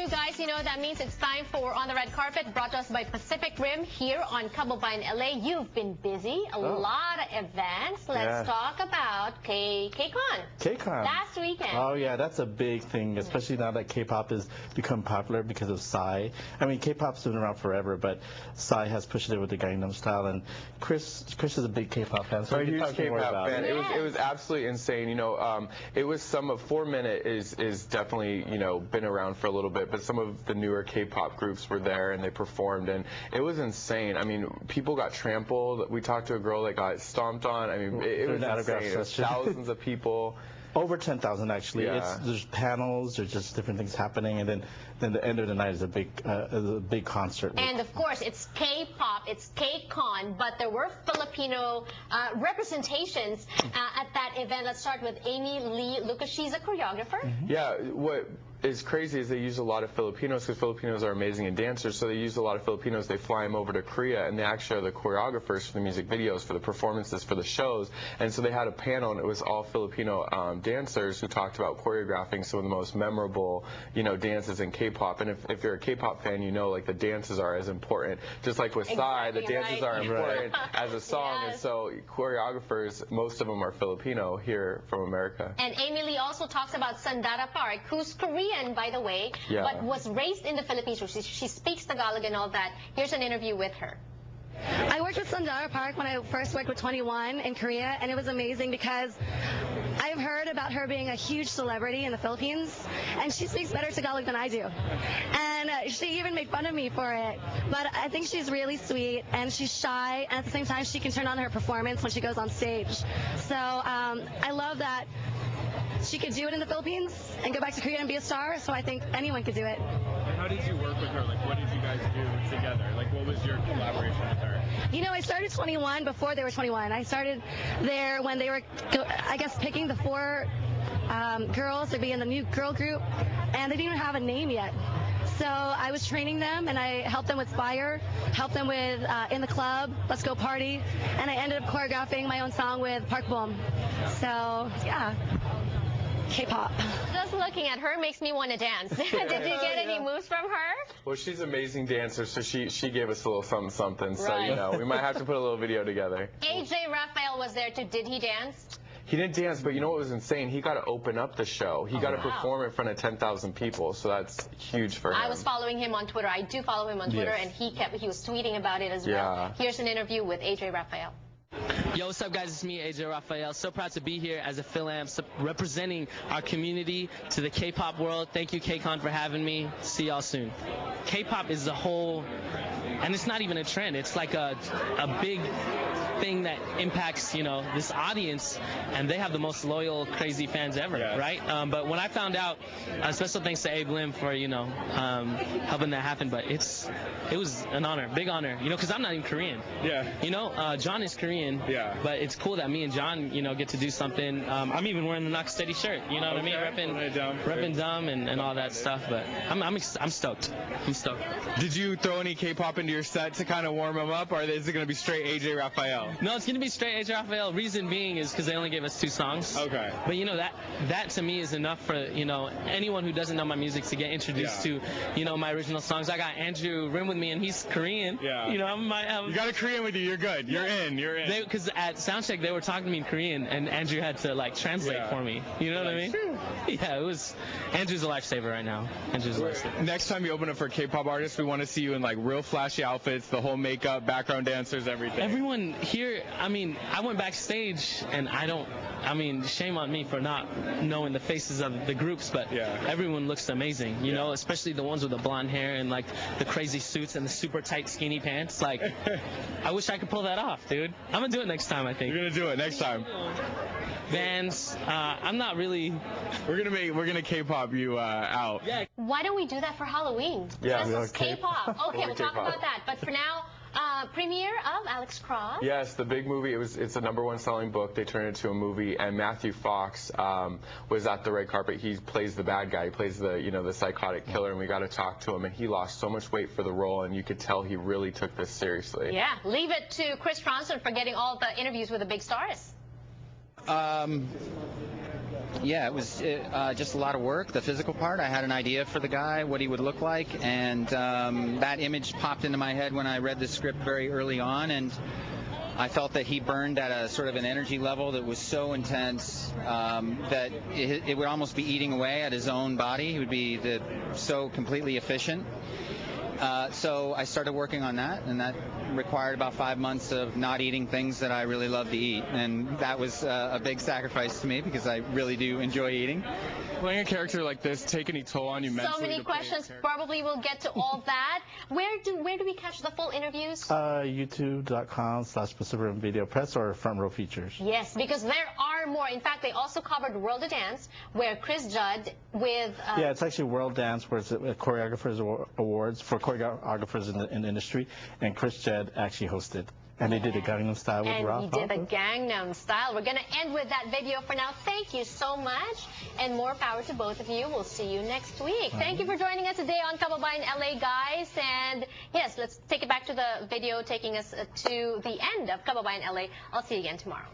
you guys, you know that means it's time for On the Red Carpet, brought to us by Pacific Rim here on Kababayan, LA. You've been busy, a lot of events. Let's talk about KCon. KCon. Last weekend. Oh yeah, that's a big thing, especially now that K-pop has become popular because of Psy. I mean, K-pop's been around forever, but Psy has pushed it with the Gangnam Style, and Chris is a big K-pop fan. So a huge K-pop fan. It was absolutely insane. You know, it was some of 4 Minute is definitely, you know, been around for a little bit, but some of the newer K-pop groups were there and they performed, and it was insane. I mean, people got trampled. We talked to a girl that got stomped on. I mean, it was insane. It was thousands of people. Over 10,000 actually. Yeah. There's panels, there's just different things happening, and then the end of the night is a big concert. And of course, it's K-pop, it's KCon, but there were Filipino representations at that event. Let's start with Amy Lee Lucas. She's a choreographer. Yeah, what is crazy is they use a lot of Filipinos, because Filipinos are amazing in dancers, so they use a lot of Filipinos. They fly them over to Korea, and they actually are the choreographers for the music videos, for the performances, for the shows. And so they had a panel, and it was all Filipino dancers who talked about choreographing some of the most memorable, you know, dances in K-pop. And if you're a K-pop fan, you know, like, the dances are as important. Just like with Psy, the dances are important as a song. And so choreographers, most of them are Filipino here from America. And Amy Lee also talks about Sandara Park, who's Korean, by the way, but was raised in the Philippines. She speaks Tagalog and all that. Here's an interview with her. I worked with Sandara Park when I first worked with 21 in Korea, and it was amazing because I've heard about her being a huge celebrity in the Philippines, and she speaks better Tagalog than I do. And she even made fun of me for it. But I think she's really sweet, and she's shy, and at the same time she can turn on her performance when she goes on stage. So I love that she could do it in the Philippines and go back to Korea and be a star, so I think anyone could do it. How did you work with her? Like, what did you guys do together? Like, what was your collaboration with her? You know, I started 21 before they were 21. I started there when they were, I guess, picking the 4 girls to be in the new girl group, and they didn't even have a name yet. So I was training them, and I helped them with Fire, helped them with In the Club, Let's Go Party, and I ended up choreographing my own song with Park Boom. So, yeah. K-pop. Just looking at her makes me want to dance. Did you get any moves from her? Well, she's an amazing dancer, so she gave us a little something. So, you know, we might have to put a little video together. AJ Raphael was there too. Did he dance? He didn't dance, but you know what was insane? He got to open up the show. He got to perform in front of 10,000 people, so that's huge for him. I was following him on Twitter. I do follow him on Twitter, and he was tweeting about it as well. Here's an interview with AJ Raphael. Yo, what's up, guys? It's me, AJ Raphael. So proud to be here as a Fil-Ams, representing our community to the K-pop world. Thank you, KCon, for having me. See y'all soon. K-pop is a whole, and it's not even a trend. It's like a big thing that impacts, you know, this audience, and they have the most loyal, crazy fans ever, right? But when I found out, special thanks to Abe Lim for, you know, helping that happen. But it was an honor, big honor, you know, because I'm not even Korean. You know, John is Korean. But it's cool that me and John, you know, get to do something. I'm even wearing the Knock Steady shirt, you know what I mean? Repping Dumb and all that stuff. But I'm stoked. I'm stoked. Did you throw any K-pop into your set to kind of warm them up, or is it going to be straight AJ Raphael? No, it's going to be straight AJ Raphael. Reason being is because they only gave us 2 songs. Okay. But you know, that to me is enough for, you know, anyone who doesn't know my music to get introduced to, you know, my original songs. I got Andrew Rim with me, and he's Korean. You know, you got a Korean with you. You're good. You're in. Because at soundcheck they were talking to me in Korean, and Andrew had to like translate for me. You know what I mean? Yeah, it was. Andrew's a lifesaver right now. Andrew's a lifesaver. Next time you open up for K-pop artists, we want to see you in like real flashy outfits, the whole makeup, background dancers, everything. Everyone here. I mean, I went backstage, and I mean, shame on me for not knowing the faces of the groups, but everyone looks amazing. You know, especially the ones with the blonde hair and like the crazy suits and the super tight skinny pants. Like, I wish I could pull that off, dude. I'm gonna do it next time, I think. You're gonna do it next time. Vans, I'm not really. We're gonna K-pop you out. Why don't we do that for Halloween? Yeah, K-pop. Okay, we'll talk about that. But for now, premiere of Alex Cross. Yes, the big movie. It's a #1 selling book. They turned it into a movie, and Matthew Fox was at the red carpet. He plays the bad guy. He plays the psychotic killer, and we got to talk to him. And he lost so much weight for the role, and you could tell he really took this seriously. Yeah, leave it to Chris Tronson for getting all the interviews with the big stars. Yeah, it was just a lot of work, the physical part. I had an idea for the guy, what he would look like, and that image popped into my head when I read the script very early on, and I felt that he burned at a sort of an energy level that was so intense that it would almost be eating away at his own body. He would be so completely efficient. So I started working on that, and that required about 5 months of not eating things that I really love to eat, and that was a big sacrifice to me because I really do enjoy eating. Playing a character like this take any toll on you mentally? So many questions. Probably we'll get to all that. Where do we catch the full interviews? YouTube.com/Pacific Rim Video Press or Front Row Features. Yes, because there are more. In fact, they also covered World of Dance, where Chris Judd with... yeah, it's actually World Dance, where it's Choreographers Awards for choreographers in the industry, and Chris Judd actually hosted. And they did the Gangnam Style with Ralph. And he did the Gangnam Style. We're going to end with that video for now. Thank you so much, and more power to both of you. We'll see you next week. Thank you for joining us today on Kababayan LA, guys. And yes, let's take it back to the video taking us to the end of Kababayan LA. I'll see you again tomorrow.